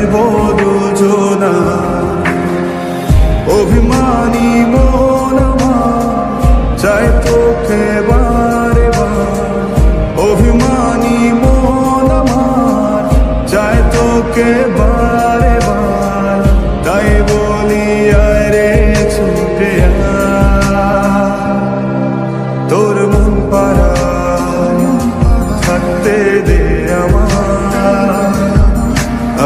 ভিজবো দুজনা। অভিমানী মন আমার চায় তোকে বারে বার, অভিমানী মন আমার চায় তোকে বারে বার। তাই বলি আরে ছুটে তোর মন পাড়ায় থাকতে দে আমার।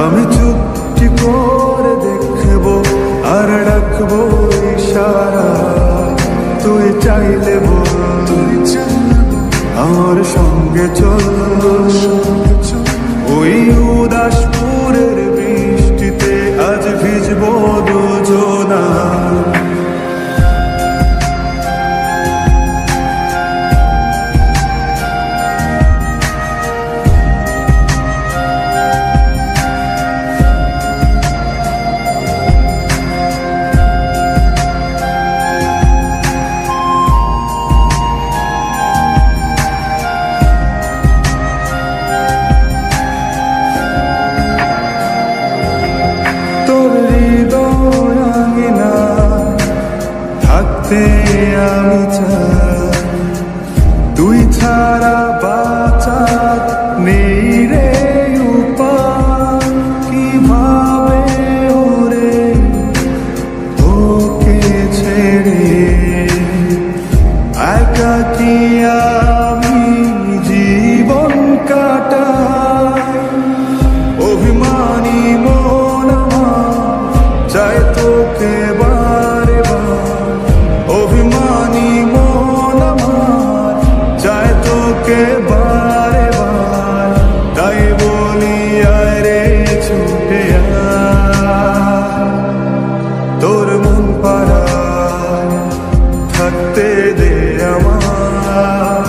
আমি চুপটি করে দেখবো আর রাখবো ইশারা, তুই চাইলে বল আমার সঙ্গে চল। ওই উদাসপুরের বৃষ্টিতে আজ ভিজবো দুজনা। আমি চাই তুই ছাড়া বাঁচার নেই রে উপায়। কিভাবে ওরে তোকে ছেড়ে একাকী আমি জীবন কাটাই। অভিমানী মন আমার চায় তোকে বারে বার, অভিমানী মন আমার চায় তোকে বারে বার। তাই বলি আরে ছুটে তোর মন পাড়ায় থাকতে দে আমার।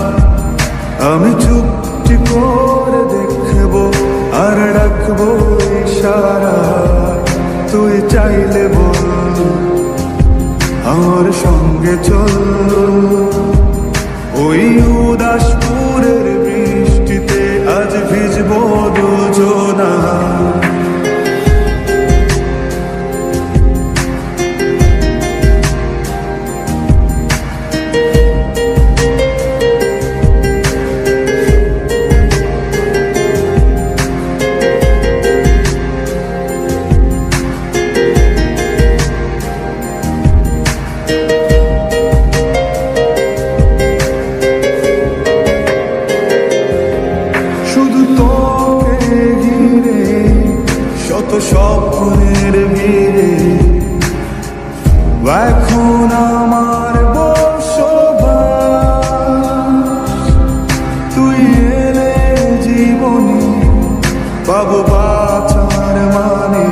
আমি চুপটি করে দেখবো আর রাখবো ইশারা, তুই চাইলে বল আমার সঙ্গে চল। ওই উদাসপুরের বৃষ্টিতে আজ ভিজবো দুজনা। স্বপ্নের ভিড়ে এখন আমার বসবাস। তুই এলে জীবনে পাবো বাঁচার মানে,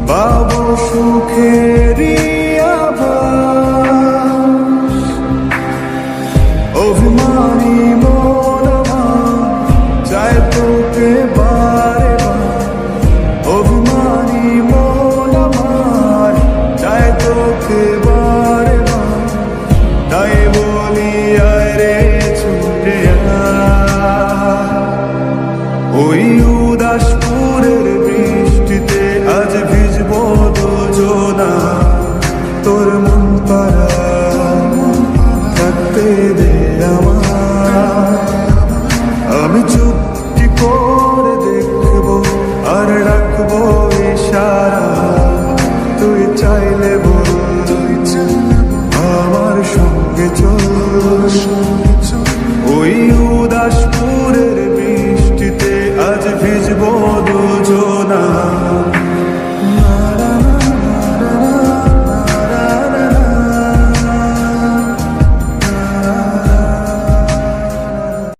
পাবো সুখেরই আভাস। অভিমানী মন আমার চায় তোকে বারে বার, অভিমানী মন আমার চায় তোকে বারে বার। তাই বলি আরে ছুটে ওই উদাসপুরের বৃষ্টিতে আজ ভিজবো দুজনা। তোর মন পাড়ায় থাকতে দে আমার। আমি চুপটি করে দেখবো আর রাখবো ইশারা, তুই চাইলে বল আমার সঙ্গে চল। ওই উদাসপুরের